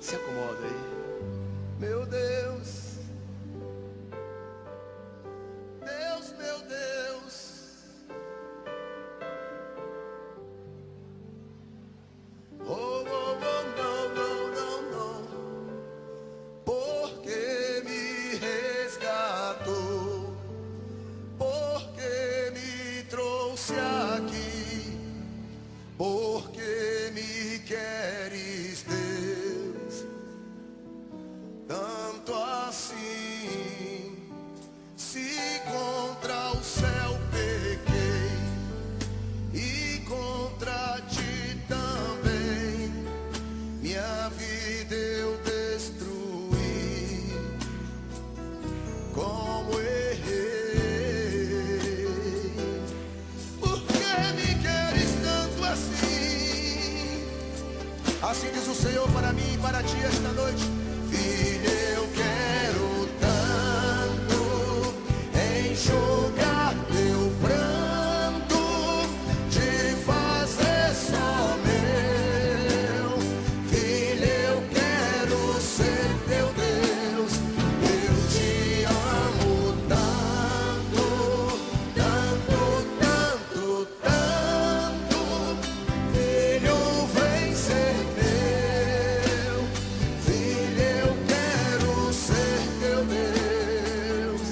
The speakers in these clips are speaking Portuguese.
Se acomoda aí. Meu Deus, Deus, meu Deus, oh, oh, oh, não, não, não, não, porque me resgatou, porque me trouxe aqui, porque me queres, Deus, tanto assim. Se contra o céu pequei e contra ti também, minha vida eu destruí, como errei. Por que me queres tanto assim? Assim diz o Senhor para mim e para ti esta noite. Filho, eu quero tanto enxugar teu pranto, te fazer só meu. Filho, eu quero ser teu Deus. Eu te amo tanto, tanto, tanto, tanto. Filho, vem ser meu. Filho, eu quero ser teu Deus.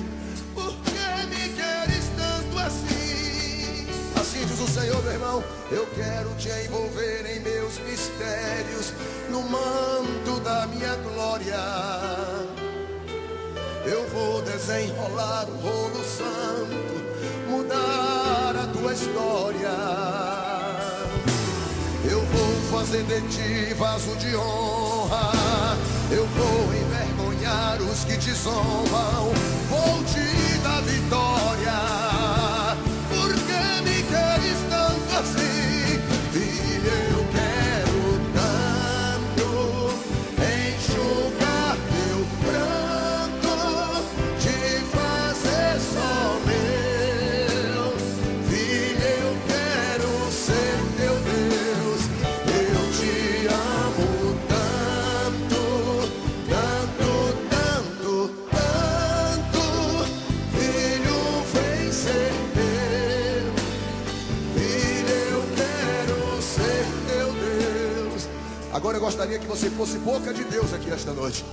Por que me queres tanto assim? Assim diz o Senhor, meu irmão. Eu quero te envolver em meus mistérios, no manto da minha glória. Eu vou desenrolar o rolo santo, mudar a tua história. Eu vou fazer de ti vaso de honra. Eu vou envergonhar os que te zombam. Vou te dar vitória. Por que me queres tanto assim? Filho, eu quero tanto enxugar teu pranto, te fazer só meu. Filho, eu quero ser teu Deus. Eu te amo tanto, tanto, tanto, tanto. Filho, vem ser meu. Filho, eu quero ser teu Deus. Agora eu gostaria que você fosse boca de Deus aqui esta noite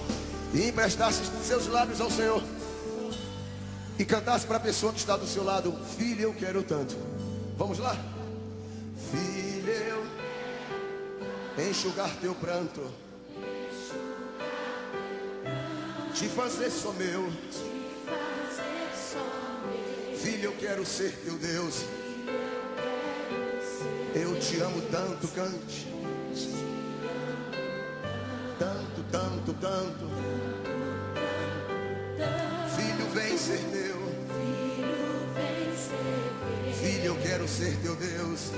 e emprestasse seus lábios ao Senhor e cantasse para a pessoa que está do seu lado: filho, eu quero tanto. Vamos lá? Filho, eu enxugar teu pranto, te fazer só meu. Filho, eu quero ser teu Deus. Eu te amo tanto, cante. Tanto, tanto, tanto. Filho, vem ser meu. Filho, eu quero ser teu Deus.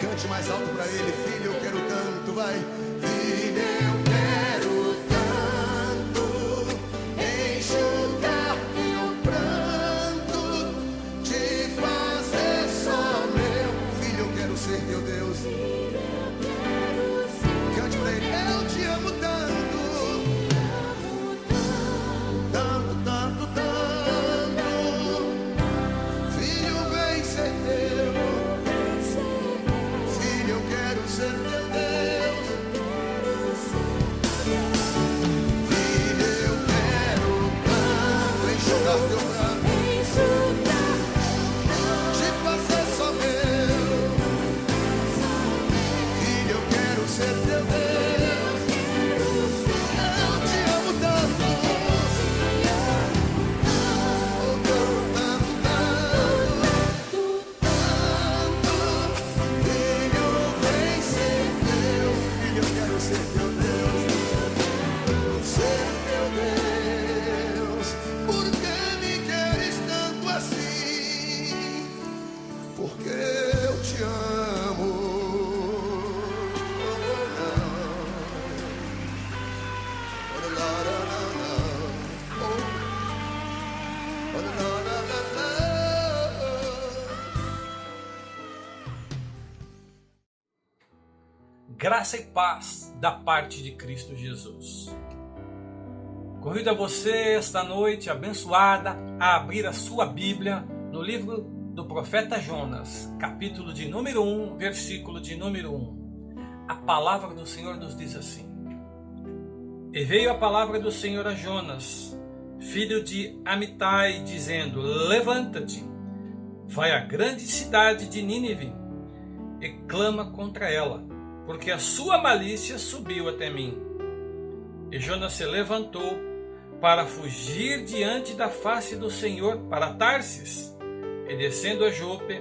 Cante mais alto para ele. Filho, eu quero tanto, vai. Filho, eu quero tanto enxugar teu pranto, te fazer só meu. Filho, eu quero ser teu Deus. Cante para ele. Eu te amo tanto, tanto, tanto, tanto. Filho, vem ser teu. Filho, eu quero ser teu Deus. Filho, eu quero tanto enxugar teu pranto, te fazer só meu. Filho, eu quero ser teu Deus. Eu te amo tanto, oh, tanto, tanto, tanto. Filho, vem ser meu. Graça e paz da parte de Cristo Jesus. Convido a você esta noite abençoada a abrir a sua Bíblia no livro do profeta Jonas, capítulo de número 1, versículo de número 1. A palavra do Senhor nos diz assim: E veio a palavra do Senhor a Jonas, filho de Amitai, dizendo: Levanta-te, vai à grande cidade de Nínive e clama contra ela, porque a sua malícia subiu até mim. E Jonas se levantou para fugir diante da face do Senhor para Tarsis, e descendo a Jope,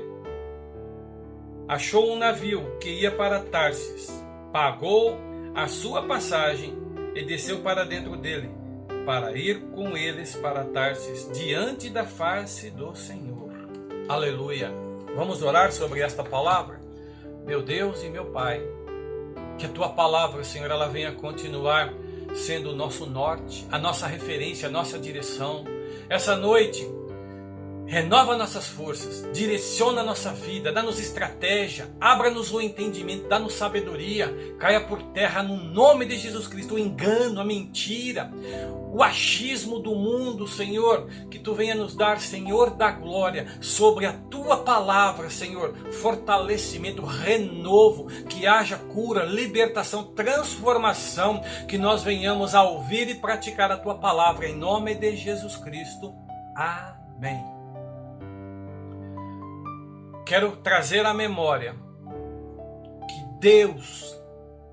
achou um navio que ia para Tarsis, pagou a sua passagem e desceu para dentro dele, para ir com eles para Tarsis, diante da face do Senhor. Aleluia! Vamos orar sobre esta palavra? Meu Deus e meu Pai, que a Tua palavra, Senhor, ela venha continuar sendo o nosso norte, a nossa referência, a nossa direção. Essa noite, renova nossas forças, direciona a nossa vida, dá-nos estratégia, abra-nos o entendimento, dá-nos sabedoria, caia por terra no nome de Jesus Cristo o engano, a mentira, o achismo do mundo, Senhor, que Tu venha nos dar, Senhor da glória, sobre a Tua palavra, Senhor, fortalecimento, renovo, que haja cura, libertação, transformação, que nós venhamos a ouvir e praticar a Tua palavra, em nome de Jesus Cristo. Amém. Quero trazer à memória que Deus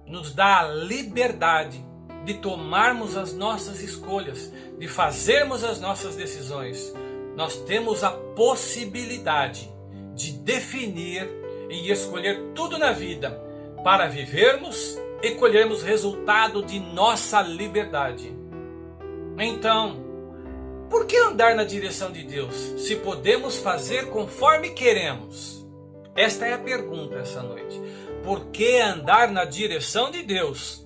nos dá a liberdade de tomarmos as nossas escolhas, de fazermos as nossas decisões. Nós temos a possibilidade de definir e escolher tudo na vida para vivermos e colhermos resultado de nossa liberdade. Então, por que andar na direção de Deus, se podemos fazer conforme queremos? Esta é a pergunta essa noite. Por que andar na direção de Deus,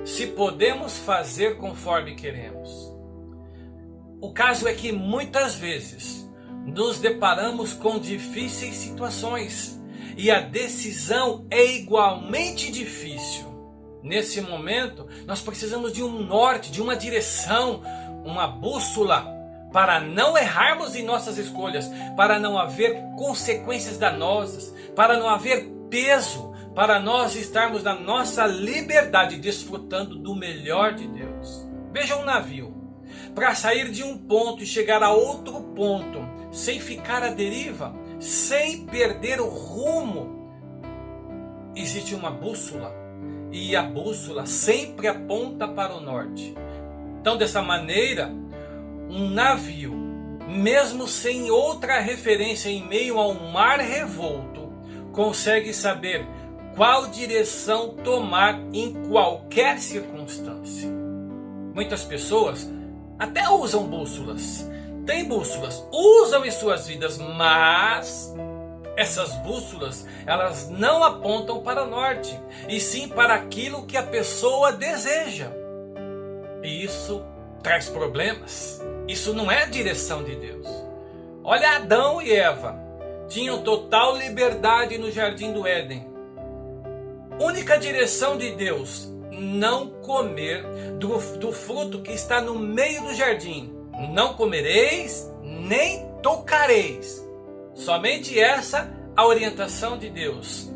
se podemos fazer conforme queremos? O caso é que muitas vezes nos deparamos com difíceis situações e a decisão é igualmente difícil. Nesse momento, nós precisamos de um norte, de uma direção, uma bússola, para não errarmos em nossas escolhas, para não haver consequências danosas, para não haver peso, para nós estarmos na nossa liberdade, desfrutando do melhor de Deus. Veja um navio. Para sair de um ponto e chegar a outro ponto, sem ficar à deriva, sem perder o rumo, existe uma bússola. E a bússola sempre aponta para o norte. Então, dessa maneira, um navio, mesmo sem outra referência em meio a um mar revolto, consegue saber qual direção tomar em qualquer circunstância. Muitas pessoas até usam bússolas, têm bússolas, usam em suas vidas, mas essas bússolas, elas não apontam para o norte, e sim para aquilo que a pessoa deseja. E isso traz problemas. Isso não é a direção de Deus. Olha, Adão e Eva tinham total liberdade no jardim do Éden. Única direção de Deus: não comer do fruto que está no meio do jardim. Não comereis, nem tocareis. Somente essa a orientação de Deus.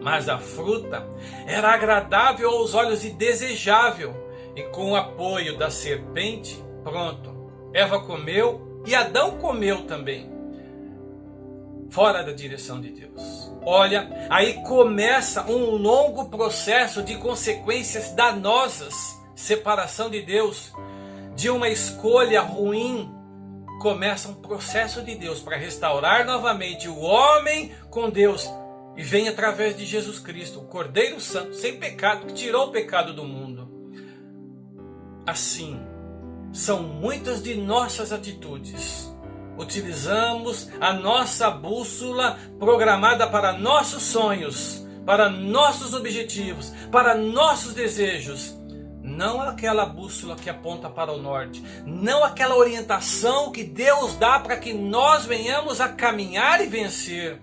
Mas a fruta era agradável aos olhos e desejável. E com o apoio da serpente, pronto, Eva comeu e Adão comeu também, fora da direção de Deus. Olha, aí começa um longo processo de consequências danosas, separação de Deus, de uma escolha ruim. Começa um processo de Deus para restaurar novamente o homem com Deus, e vem através de Jesus Cristo, o Cordeiro Santo, sem pecado, que tirou o pecado do mundo. Assim, são muitas de nossas atitudes. Utilizamos a nossa bússola programada para nossos sonhos, para nossos objetivos, para nossos desejos. Não aquela bússola que aponta para o norte, não aquela orientação que Deus dá para que nós venhamos a caminhar e vencer.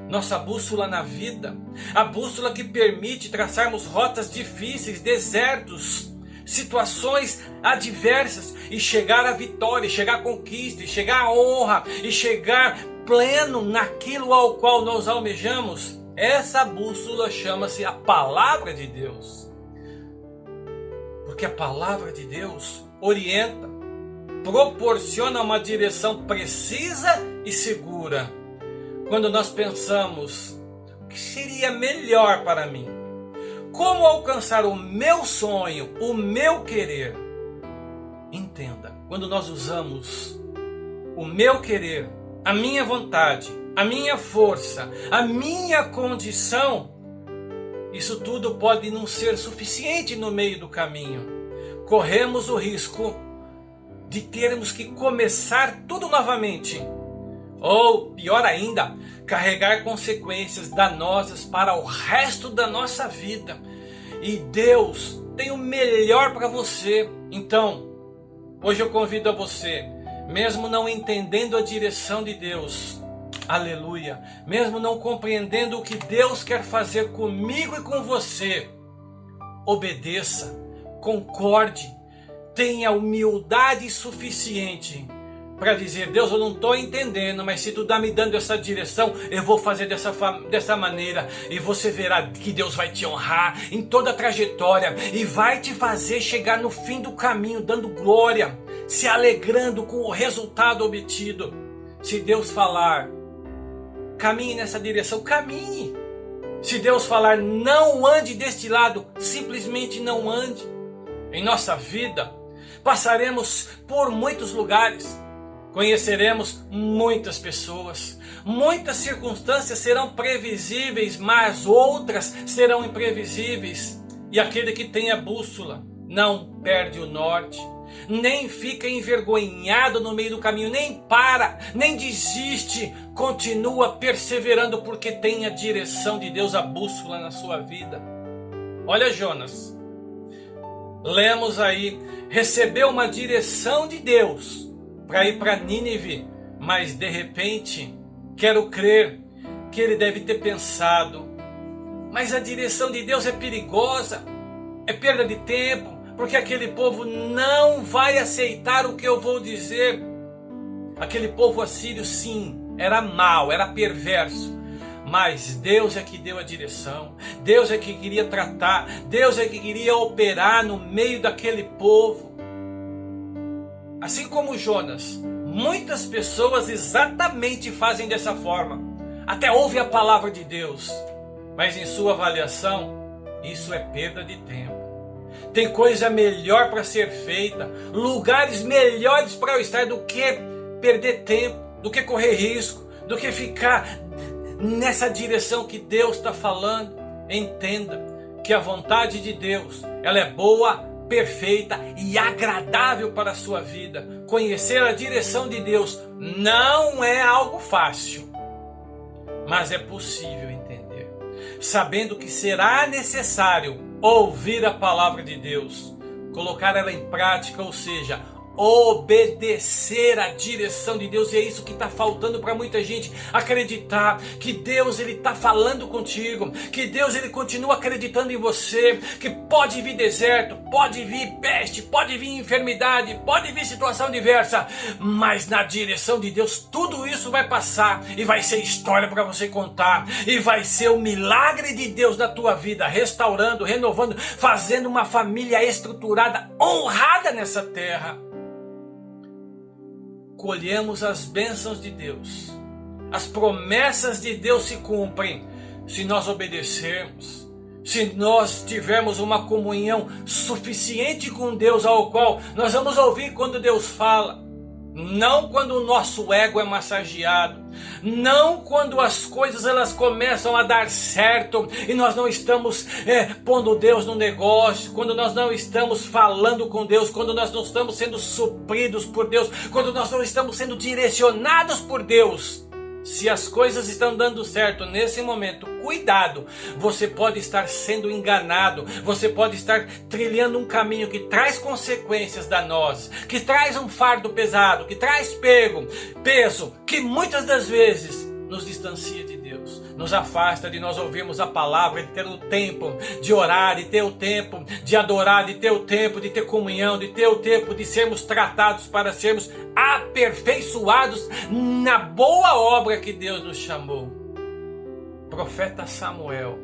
nossa bússola na vida, a bússola que permite traçarmos rotas difíceis, desertos, situações adversas e chegar à vitória, chegar à conquista, e chegar à honra e chegar pleno naquilo ao qual nós almejamos. Essa bússola chama-se a palavra de Deus. Porque a palavra de Deus orienta, proporciona uma direção precisa e segura. Quando nós pensamos o que seria melhor para mim, como alcançar o meu sonho, o meu querer. Entenda, quando nós usamos o meu querer, a minha vontade, a minha força, a minha condição, isso tudo pode não ser suficiente no meio do caminho. Corremos o risco de termos que começar tudo novamente. Ou, pior ainda, carregar consequências danosas para o resto da nossa vida. E Deus tem o melhor para você. Então, hoje eu convido a você, mesmo não entendendo a direção de Deus, aleluia, mesmo não compreendendo o que Deus quer fazer comigo e com você, obedeça, concorde, tenha humildade suficiente para dizer: Deus, eu não estou entendendo, mas se tu está me dando essa direção, eu vou fazer dessa maneira. E você verá que Deus vai te honrar em toda a trajetória e vai te fazer chegar no fim do caminho dando glória, se alegrando com o resultado obtido. Se Deus falar, caminhe nessa direção, caminhe. Se Deus falar, não ande deste lado, simplesmente não ande. Em nossa vida, passaremos por muitos lugares, conheceremos muitas pessoas, muitas circunstâncias serão previsíveis, mas outras serão imprevisíveis. E aquele que tem a bússola não perde o norte, nem fica envergonhado no meio do caminho, nem para, nem desiste, continua perseverando porque tem a direção de Deus, a bússola na sua vida. Olha Jonas, lemos aí, recebeu uma direção de Deus para ir para Nínive, mas de repente, quero crer que ele deve ter pensado, mas a direção de Deus é perigosa, é perda de tempo, porque aquele povo não vai aceitar o que eu vou dizer. Aquele povo assírio, sim, era mau, era perverso, mas Deus é que deu a direção, Deus é que queria tratar, Deus é que queria operar no meio daquele povo. Assim como Jonas, muitas pessoas exatamente fazem dessa forma, até ouvem a palavra de Deus, mas em sua avaliação, isso é perda de tempo. Tem coisa melhor para ser feita, lugares melhores para eu estar do que perder tempo, do que correr risco, do que ficar nessa direção que Deus está falando. Entenda que a vontade de Deus, ela é boa, perfeita e agradável para a sua vida. Conhecer a direção de Deus não é algo fácil, mas é possível entender, sabendo que será necessário ouvir a palavra de Deus, colocar ela em prática, ou seja, obedecer a direção de Deus. E é isso que está faltando para muita gente, acreditar que Deus ele está falando contigo, que Deus ele continua acreditando em você, que pode vir deserto, pode vir peste, pode vir enfermidade, pode vir situação diversa, mas na direção de Deus tudo isso vai passar e vai ser história para você contar, e vai ser o milagre de Deus na tua vida, restaurando, renovando, fazendo uma família estruturada, honrada nessa terra. Colhemos as bênçãos de Deus, as promessas de Deus se cumprem se nós obedecermos, se nós tivermos uma comunhão suficiente com Deus, ao qual nós vamos ouvir quando Deus fala, não quando o nosso ego é massageado, não quando as coisas elas começam a dar certo e nós não estamos pondo Deus no negócio, quando nós não estamos falando com Deus, quando nós não estamos sendo supridos por Deus, quando nós não estamos sendo direcionados por Deus. Se as coisas estão dando certo nesse momento, cuidado, você pode estar sendo enganado, você pode estar trilhando um caminho que traz consequências danosas, que traz um fardo pesado, que traz peso, que muitas das vezes nos distancia de Deus. Deus, nos afasta de nós ouvirmos a palavra, de ter o tempo de orar, de ter o tempo de adorar, de ter o tempo de ter comunhão, de ter o tempo de sermos tratados para sermos aperfeiçoados na boa obra que Deus nos chamou. Profeta Samuel,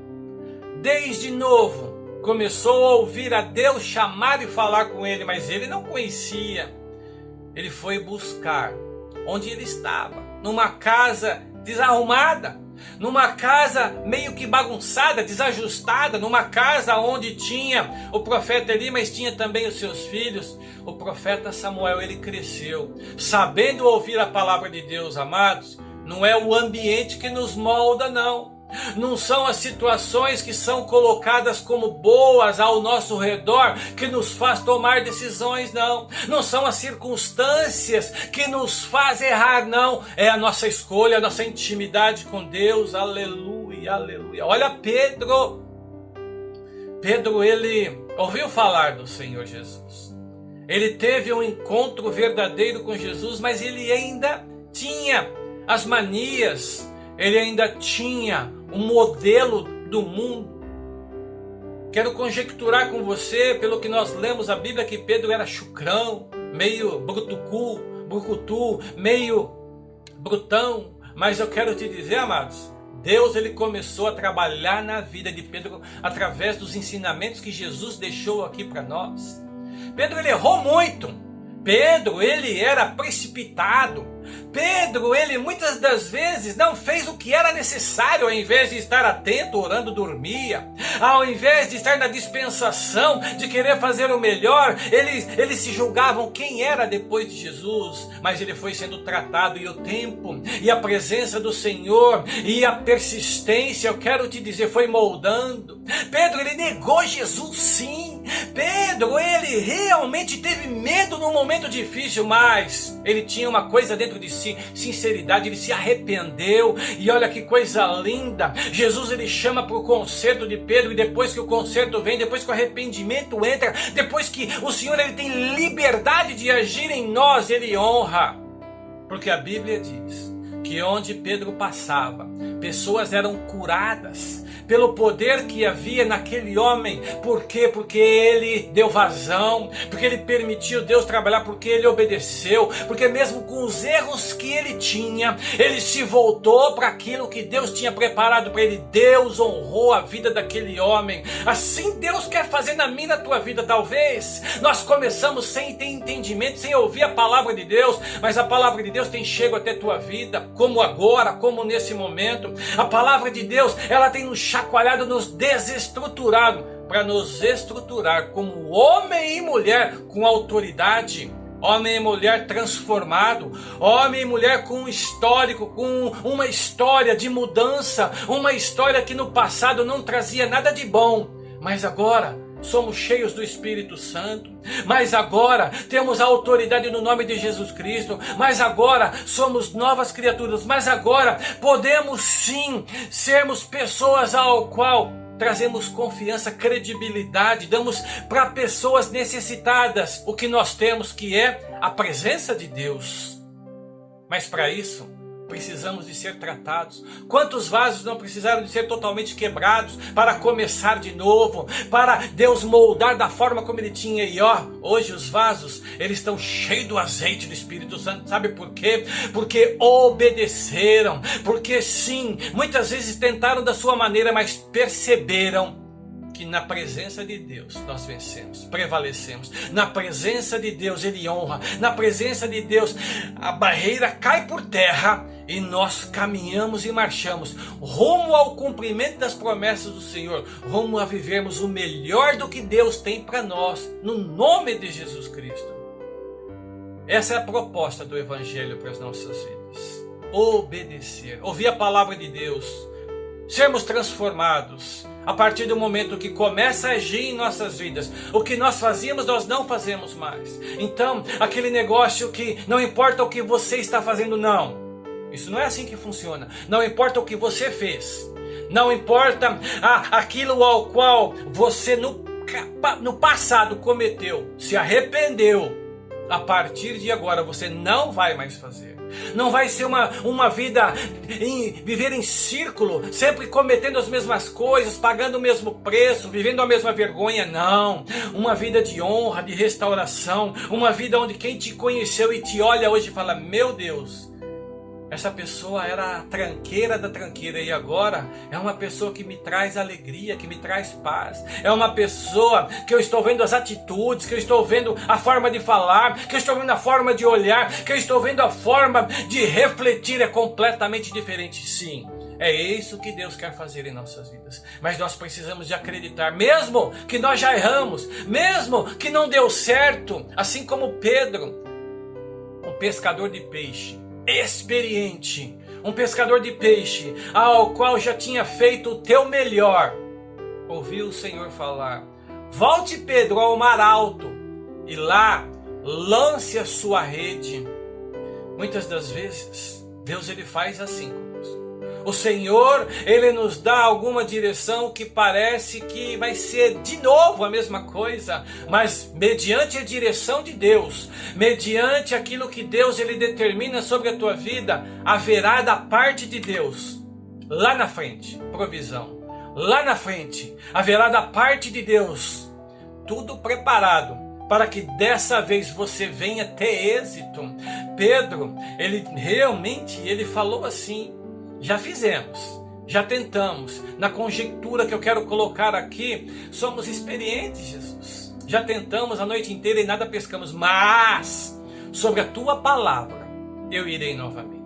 desde novo, começou a ouvir a Deus chamar e falar com ele, mas ele não conhecia. Ele foi buscar onde ele estava, numa casa desarrumada, numa casa meio que bagunçada, desajustada, numa casa onde tinha o profeta Eli, mas tinha também os seus filhos. O profeta Samuel, ele cresceu, sabendo ouvir a palavra de Deus, amados. Não é o ambiente que nos molda, não. Não são as situações que são colocadas como boas ao nosso redor que nos faz tomar decisões, não. Não são as circunstâncias que nos faz errar, não. É a nossa escolha, a nossa intimidade com Deus. Aleluia, aleluia. Olha Pedro. Pedro, ele ouviu falar do Senhor Jesus. Ele teve um encontro verdadeiro com Jesus, mas ele ainda tinha as manias, ele ainda tinha um modelo do mundo. Quero conjecturar com você, pelo que nós lemos a Bíblia, que Pedro era chucrão, meio brucutu, meio brutão. Mas eu quero te dizer, amados, Deus, ele começou a trabalhar na vida de Pedro através dos ensinamentos que Jesus deixou aqui para nós. Pedro, ele errou muito. Pedro, ele era precipitado. Pedro, ele muitas das vezes não fez o que era necessário. Ao invés de estar atento, orando, dormia. Ao invés de estar na dispensação, de querer fazer o melhor, eles se julgavam quem era depois de Jesus. Mas ele foi sendo tratado, e o tempo, e a presença do Senhor, e a persistência, eu quero te dizer, foi moldando. Pedro, ele negou Jesus, sim. Pedro, ele realmente teve medo num momento difícil, mas ele tinha uma coisa dentro de si, sinceridade. Ele se arrependeu, e olha que coisa linda. Jesus, ele chama para o conserto de Pedro, e depois que o conserto vem, depois que o arrependimento entra, depois que o Senhor, ele tem liberdade de agir em nós, ele honra, porque a Bíblia diz que onde Pedro passava, pessoas eram curadas pelo poder que havia naquele homem. Por quê? Porque ele deu vazão, porque ele permitiu Deus trabalhar, porque ele obedeceu, porque mesmo com os erros que ele tinha, ele se voltou para aquilo que Deus tinha preparado para ele. Deus honrou a vida daquele homem. Assim Deus quer fazer na minha e na tua vida. Talvez nós começamos sem ter entendimento, sem ouvir a palavra de Deus, mas a palavra de Deus tem chego até a tua vida, como agora, como nesse momento. A palavra de Deus, ela tem nos chacoalhado, nos desestruturado, para nos estruturar como homem e mulher com autoridade, homem e mulher transformado, homem e mulher com um histórico, com uma história de mudança, uma história que no passado não trazia nada de bom, mas agora somos cheios do Espírito Santo, mas agora temos a autoridade no nome de Jesus Cristo, mas agora somos novas criaturas, mas agora podemos sim sermos pessoas ao qual trazemos confiança, credibilidade, damos para pessoas necessitadas o que nós temos, que é a presença de Deus. Mas para isso precisamos de ser tratados. Quantos vasos não precisaram de ser totalmente quebrados para começar de novo, para Deus moldar da forma como Ele tinha? E hoje os vasos, eles estão cheios do azeite do Espírito Santo. Sabe por quê? Porque obedeceram, porque sim, muitas vezes tentaram da sua maneira, mas perceberam que na presença de Deus nós vencemos, prevalecemos. Na presença de Deus Ele honra, na presença de Deus a barreira cai por terra e nós caminhamos e marchamos rumo ao cumprimento das promessas do Senhor, rumo a vivermos o melhor do que Deus tem para nós, no nome de Jesus Cristo. Essa é a proposta do Evangelho para as nossas vidas: obedecer, ouvir a palavra de Deus, sermos transformados a partir do momento que começa a agir em nossas vidas. O que nós fazíamos, nós não fazemos mais. Então, aquele negócio que não importa o que você está fazendo, não. Isso não é assim que funciona. Não importa o que você fez. Não importa aquilo ao qual você no passado cometeu, se arrependeu. a partir de agora você não vai mais fazer. Não vai ser uma vida viver em círculo, sempre cometendo as mesmas coisas, pagando o mesmo preço, vivendo a mesma vergonha. Não, uma vida de honra, de restauração, uma vida onde quem te conheceu e te olha hoje fala: meu Deus, essa pessoa era a tranqueira da tranqueira e agora é uma pessoa que me traz alegria, que me traz paz. É uma pessoa que eu estou vendo as atitudes, que eu estou vendo a forma de falar, que eu estou vendo a forma de olhar, que eu estou vendo a forma de refletir. É completamente diferente, sim. É isso que Deus quer fazer em nossas vidas. Mas nós precisamos de acreditar, mesmo que nós já erramos, mesmo que não deu certo, assim como Pedro, um pescador de peixe, experiente, um pescador de peixe, ao qual já tinha feito o teu melhor, ouviu o Senhor falar: volte, Pedro, ao mar alto e lá lance a sua rede. Muitas das vezes Deus ele faz assim conosco. O Senhor, Ele nos dá alguma direção que parece que vai ser de novo a mesma coisa, mas mediante a direção de Deus, mediante aquilo que Deus Ele determina sobre a tua vida, haverá da parte de Deus, lá na frente, provisão. Lá na frente, haverá da parte de Deus, tudo preparado para que dessa vez você venha ter êxito. Pedro, ele falou assim: já fizemos, já tentamos. Na conjectura que eu quero colocar aqui, somos experientes, Jesus. Já tentamos a noite inteira e nada pescamos, mas sobre a tua palavra eu irei novamente.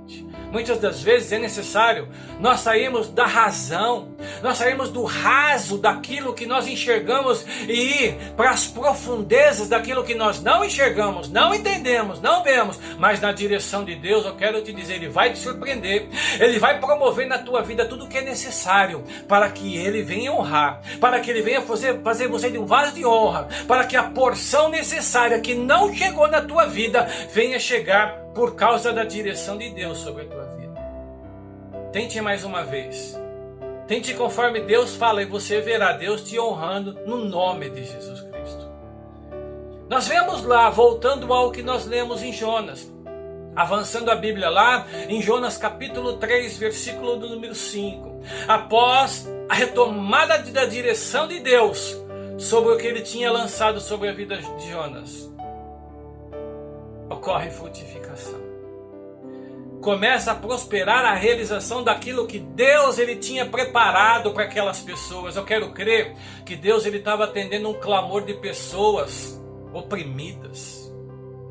Muitas das vezes é necessário nós sairmos da razão, nós sairmos do raso daquilo que nós enxergamos e ir para as profundezas daquilo que nós não enxergamos, não entendemos, não vemos, mas na direção de Deus. Eu quero te dizer, Ele vai te surpreender, Ele vai promover na tua vida tudo o que é necessário para que Ele venha honrar, para que Ele venha fazer você de um vaso de honra, para que a porção necessária que não chegou na tua vida venha chegar por causa da direção de Deus sobre a tua vida. Tente mais uma vez. Tente conforme Deus fala e você verá Deus te honrando no nome de Jesus Cristo. Nós vemos lá, voltando ao que nós lemos em Jonas, avançando a Bíblia lá em Jonas capítulo 3, versículo do número 5. Após a retomada da direção de Deus sobre o que ele tinha lançado sobre a vida de Jonas, ocorre frutificação. Começa a prosperar a realização daquilo que Deus ele tinha preparado para aquelas pessoas. Eu quero crer que Deus ele estava atendendo um clamor de pessoas oprimidas.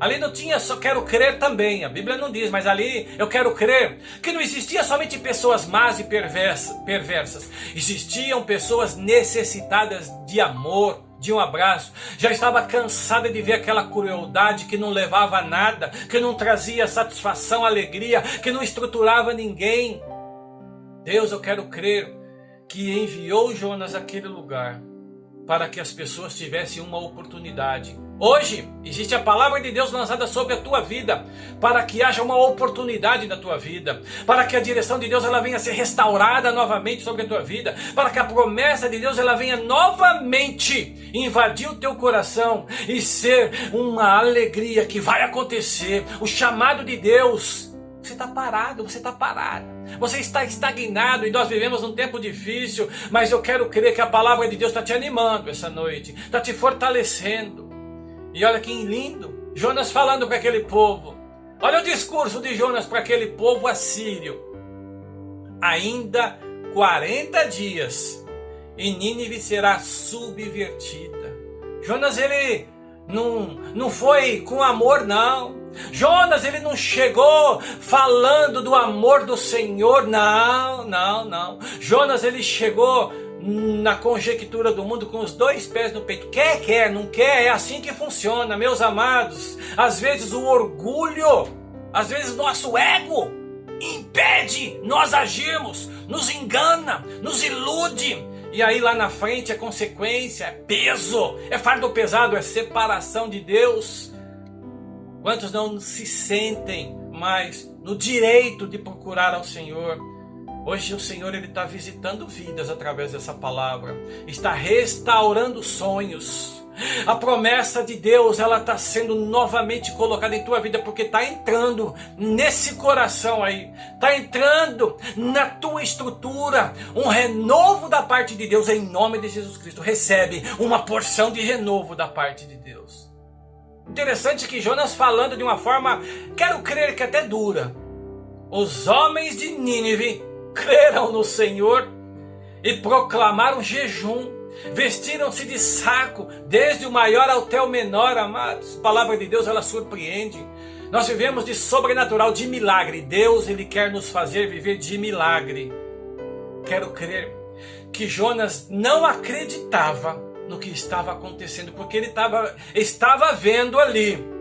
Ali não tinha só quero crer também, a Bíblia não diz, mas ali eu quero crer que não existia somente pessoas más e perversas. Existiam pessoas necessitadas de amor, de um abraço. Já estava cansada de ver aquela crueldade que não levava a nada, que não trazia satisfação, alegria, que não estruturava ninguém. Deus, eu quero crer que enviou Jonas àquele lugar para que as pessoas tivessem uma oportunidade. Hoje existe a palavra de Deus lançada sobre a tua vida, para que haja uma oportunidade na tua vida, para que a direção de Deus ela venha a ser restaurada novamente sobre a tua vida, para que a promessa de Deus ela venha novamente invadir o teu coração e ser uma alegria que vai acontecer. O chamado de Deus. Você está parado, você está parado, você está estagnado e nós vivemos um tempo difícil, mas eu quero crer que a palavra de Deus está te animando essa noite, está te fortalecendo. E olha que lindo, Jonas falando para aquele povo, olha o discurso de Jonas para aquele povo assírio: ainda 40 dias e Nínive será subvertida. Jonas ele não foi com amor não. Jonas ele não chegou falando do amor do Senhor, não. Jonas ele chegou na conjectura do mundo com os dois pés no peito. Quer, não quer, é assim que funciona, meus amados. Às vezes o orgulho, às vezes nosso ego impede nós agirmos, nos engana, nos ilude. E aí lá na frente a consequência é peso, é fardo pesado, é separação de Deus. Quantos não se sentem mais no direito de procurar ao Senhor? Hoje o Senhor ele está visitando vidas através dessa palavra. Está restaurando sonhos. A promessa de Deus, ela está sendo novamente colocada em tua vida, porque está entrando nesse coração aí, está entrando na tua estrutura, um renovo da parte de Deus, em nome de Jesus Cristo. Recebe uma porção de renovo da parte de Deus. Interessante que Jonas, falando de uma forma, quero crer que até dura, os homens de Nínive creram no Senhor e proclamaram jejum. Vestiram-se de saco, desde o maior até o menor, amados. A palavra de Deus, ela surpreende. Nós vivemos de sobrenatural, de milagre. Deus, ele quer nos fazer viver de milagre. Quero crer que Jonas não acreditava no que estava acontecendo, porque ele estava vendo ali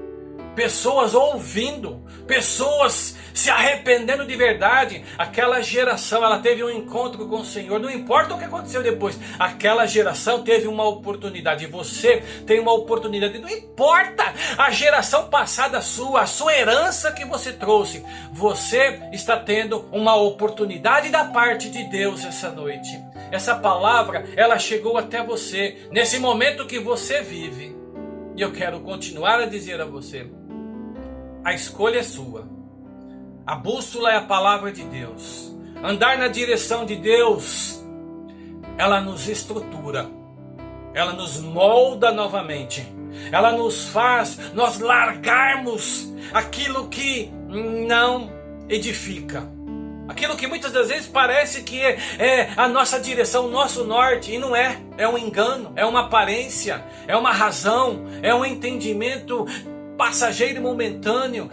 pessoas ouvindo, pessoas se arrependendo de verdade. Aquela geração, ela teve um encontro com o Senhor. Não importa o que aconteceu depois, aquela geração teve uma oportunidade. Você tem uma oportunidade. Não importa a geração passada sua, a sua herança que você trouxe, você está tendo uma oportunidade da parte de Deus essa noite. Essa palavra, ela chegou até você nesse momento que você vive. E eu quero continuar a dizer a você: a escolha é sua. A bússola é a palavra de Deus. Andar na direção de Deus, ela nos estrutura, ela nos molda novamente, ela nos faz nós largarmos aquilo que não edifica, aquilo que muitas das vezes parece que é a nossa direção, o nosso norte, e não é. É um engano, é uma aparência, é uma razão, é um entendimento passageiro e momentâneo,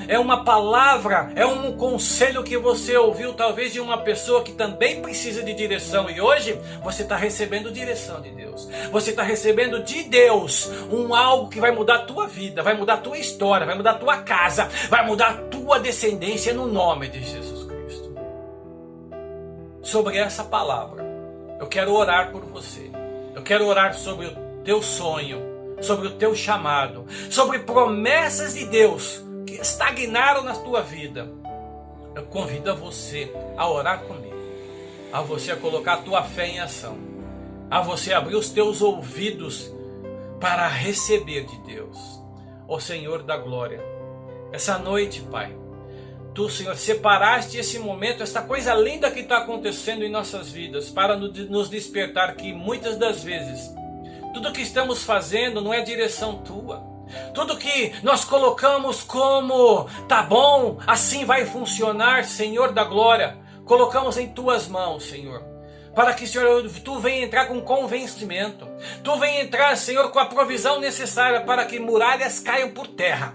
é uma palavra, é um conselho que você ouviu talvez de uma pessoa que também precisa de direção, e hoje você está recebendo direção de Deus, você está recebendo de Deus algo que vai mudar a tua vida, vai mudar a tua história, vai mudar a tua casa, vai mudar a tua descendência no nome de Jesus Cristo. Sobre essa palavra, eu quero orar por você, eu quero orar sobre o teu sonho, sobre o teu chamado, sobre promessas de Deus que estagnaram na tua vida. Eu convido a você a orar comigo, a você a colocar a tua fé em ação, a você abrir os teus ouvidos para receber de Deus. Ó Senhor da glória, essa noite, Pai, Tu, Senhor, separaste esse momento, essa coisa linda que está acontecendo em nossas vidas, para nos despertar que muitas das vezes tudo que estamos fazendo não é direção tua. Tudo que nós colocamos como tá bom, assim vai funcionar, Senhor da glória, colocamos em tuas mãos, Senhor, para que, Senhor, tu venha entrar com convencimento, tu venha entrar, Senhor, com a provisão necessária para que muralhas caiam por terra,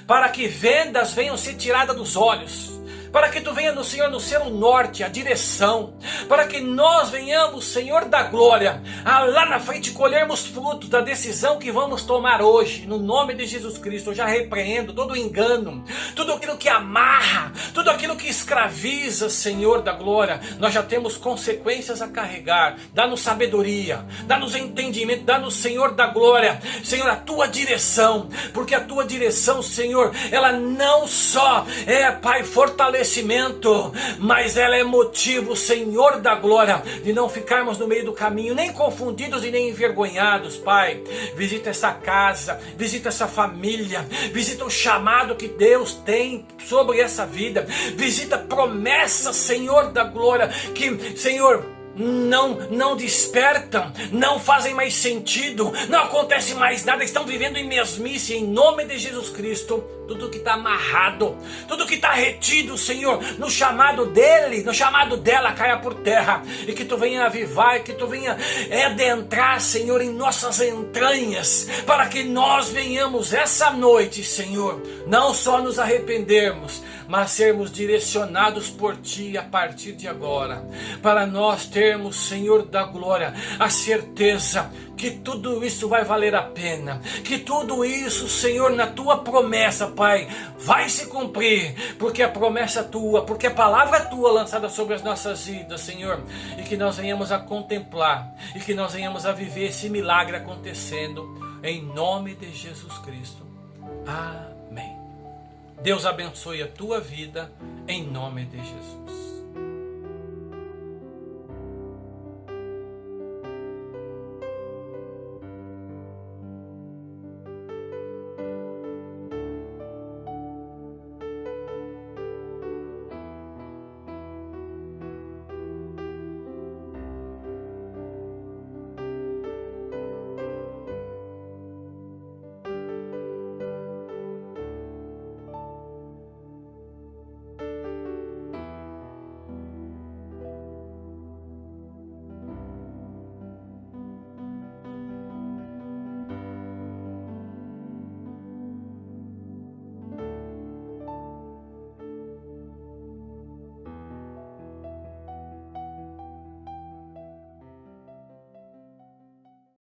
para que vendas venham ser tiradas dos olhos, para que tu venha no Senhor no ser o norte, a direção, para que nós venhamos, Senhor da glória, lá na frente colhermos frutos da decisão que vamos tomar hoje, no nome de Jesus Cristo. Eu já repreendo todo engano, tudo aquilo que amarra, tudo aquilo que escraviza, Senhor da glória. Nós já temos consequências a carregar. Dá-nos sabedoria, dá-nos entendimento, dá-nos, Senhor da glória, Senhor, a tua direção, porque a tua direção, Senhor, ela não só é, Pai, fortalecimento, mas ela é motivo, Senhor da glória, de não ficarmos no meio do caminho, nem confundidos e nem envergonhados. Pai, visita essa casa, visita essa família, visita o chamado que Deus tem sobre essa vida, visita promessas, Senhor da glória, que, Senhor, não despertam, não fazem mais sentido, não acontece mais nada, estão vivendo em mesmice. Em nome de Jesus Cristo, tudo que está amarrado, tudo que está retido, Senhor, no chamado dele, no chamado dela, caia por terra, e que tu venha avivar, e que tu venha adentrar, Senhor, em nossas entranhas, para que nós venhamos essa noite, Senhor, não só nos arrependermos, mas sermos direcionados por Ti a partir de agora, para nós termos, Senhor da glória, a certeza que tudo isso vai valer a pena, que tudo isso, Senhor, na Tua promessa, Pai, vai se cumprir, porque a promessa é Tua, porque a palavra é Tua lançada sobre as nossas vidas, Senhor, e que nós venhamos a contemplar, e que nós venhamos a viver esse milagre acontecendo, em nome de Jesus Cristo. Amém. Deus abençoe a tua vida, em nome de Jesus.